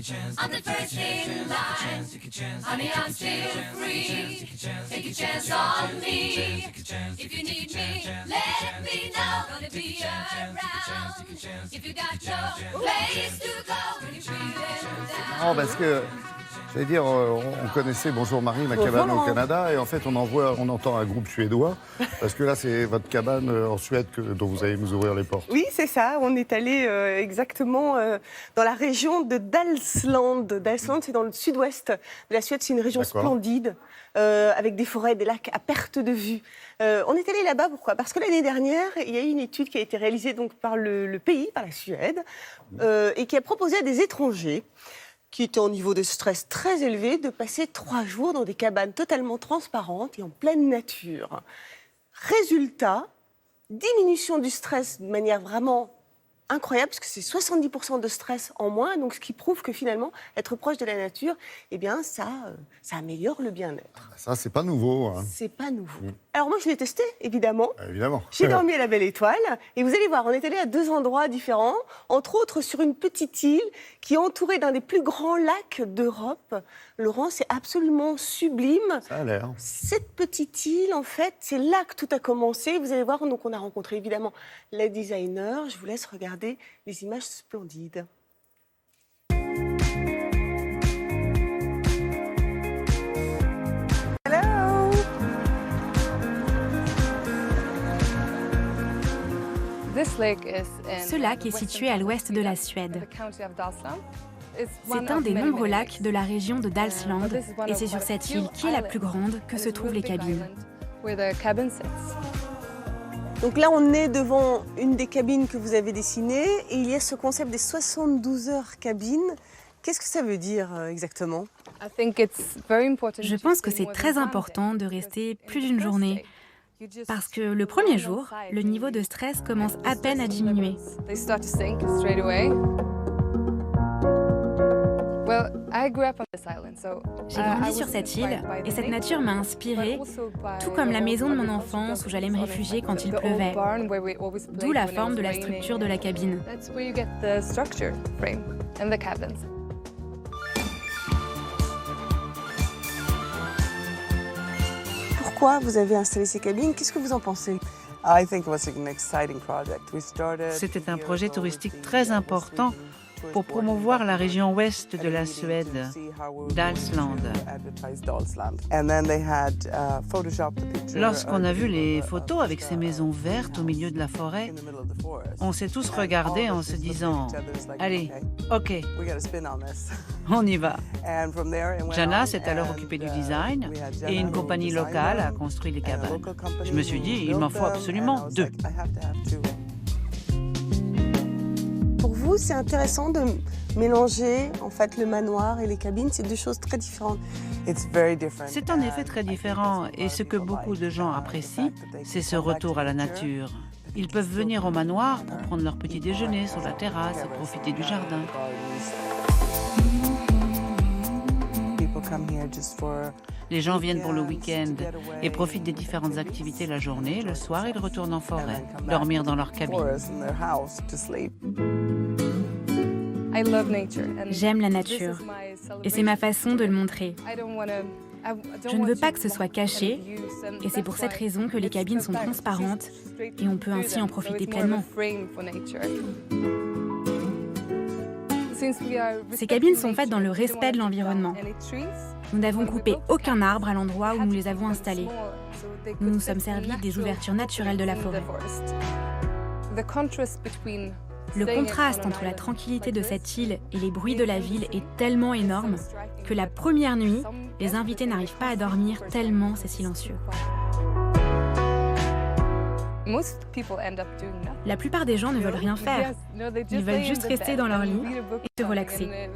I'm the first in line. Honey, I'm still free. Take a chance on me. If you need me, let me know. Gonna be around. If you got no place to go, when you're feeling down. Non, parce que, j'allais dire, on connaissait Bonjour Marie, ma cabane au Canada, et en fait, on entend un groupe suédois, parce que là, c'est votre cabane en Suède dont vous allez nous ouvrir les portes. Oui, c'est ça. On est allé exactement dans la région de Dalsland. Dalsland, c'est dans le sud-ouest de la Suède. C'est une région splendide, avec des forêts, des lacs à perte de vue. On est allé là-bas, pourquoi ? Parce que l'année dernière, il y a eu une étude qui a été réalisée donc, par le pays, par la Suède, et qui a proposé à des étrangers qui étaient en niveau de stress très élevé, de passer 3 jours dans des cabanes totalement transparentes et en pleine nature. Résultat, diminution du stress de manière vraiment incroyable, parce que c'est 70% de stress en moins, donc ce qui prouve que finalement, être proche de la nature, eh bien, ça améliore le bien-être. Ça, c'est pas nouveau. Hein. C'est pas nouveau. Alors moi, je l'ai testé, évidemment. Évidemment. J'ai dormi à la Belle Étoile, et vous allez voir, on est allé à 2 endroits différents, entre autres sur une petite île qui est entourée d'un des plus grands lacs d'Europe. Laurent, c'est absolument sublime. Ça a l'air. Cette petite île, en fait, c'est là que tout a commencé. Vous allez voir, donc on a rencontré évidemment la designer. Je vous laisse regarder les images splendides. Hello! Ce lac est situé à l'ouest de la Suède. C'est un des nombreux lacs de la région de Dalsland et c'est sur cette île, qui est la plus grande, que se trouvent les cabines. Donc là, on est devant une des cabines que vous avez dessinées et il y a ce concept des 72 heures cabines. Qu'est-ce que ça veut dire exactement ? Je pense que c'est très important de rester plus d'une journée parce que le premier jour, le niveau de stress commence à peine à diminuer. J'ai grandi sur cette île et cette nature m'a inspirée, tout comme la maison de mon enfance où j'allais me réfugier quand il pleuvait, d'où la forme de la structure de la cabine. Pourquoi vous avez installé ces cabines ? Qu'est-ce que vous en pensez ? C'était un projet touristique très important pour promouvoir la région ouest de la Suède, Dalsland. Lorsqu'on a vu les photos avec ces maisons vertes au milieu de la forêt, on s'est tous regardés en se disant « Allez, ok, on y va ». Jana s'est alors occupée du design et une compagnie locale a construit les cabanes. Je me suis dit, il m'en faut absolument 2. Pour vous, c'est intéressant de mélanger en fait le manoir et les cabines, c'est 2 choses très différentes. C'est en effet très différent et ce que beaucoup de gens apprécient, c'est ce retour à la nature. Ils peuvent venir au manoir pour prendre leur petit déjeuner sur la terrasse et profiter du jardin. Les gens viennent pour le week-end et profitent des différentes activités la journée. Le soir, ils retournent en forêt, dormir dans leur cabine. J'aime la nature et c'est ma façon de le montrer. Je ne veux pas que ce soit caché et c'est pour cette raison que les cabines sont transparentes et on peut ainsi en profiter pleinement. Ces cabines sont faites dans le respect de l'environnement. Nous n'avons coupé aucun arbre à l'endroit où nous les avons installés. Nous nous sommes servis des ouvertures naturelles de la forêt. Le contraste entre la tranquillité de cette île et les bruits de la ville est tellement énorme que la première nuit, les invités n'arrivent pas à dormir tellement c'est silencieux. La plupart des gens ne veulent rien faire. Ils veulent juste rester dans leur lit et se relaxer.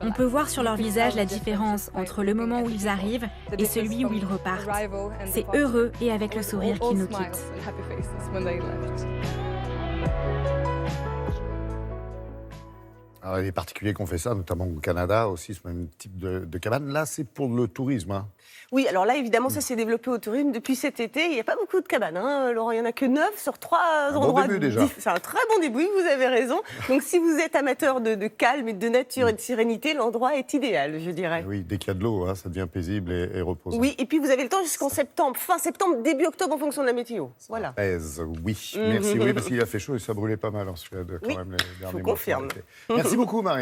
On peut voir sur leur visage la différence entre le moment où ils arrivent et celui où ils repartent. C'est heureux et avec le sourire qu'ils nous quittent. Alors, il y a des particuliers qui ont fait ça, notamment au Canada aussi, ce même type de cabane. Là, c'est pour le tourisme. Hein. Oui, alors là, évidemment, ça s'est développé au tourisme depuis cet été. Il n'y a pas beaucoup de cabanes, hein, Laurent. Il n'y en a que 9 sur 3 endroits. Bon début, déjà. C'est un très bon début, vous avez raison. Donc, si vous êtes amateur de calme et de nature et de sérénité, l'endroit est idéal, je dirais. Oui, dès qu'il y a de l'eau, hein, ça devient paisible et reposant. Oui, et puis vous avez le temps jusqu'en septembre, fin septembre, début octobre, en fonction de la météo. Voilà. Pèse, oui. Merci, oui, parce qu'il a fait chaud et ça brûlait pas mal en Suède, quand Oui, même, les derniers je vous mois. confirme. Merci beaucoup, Marie.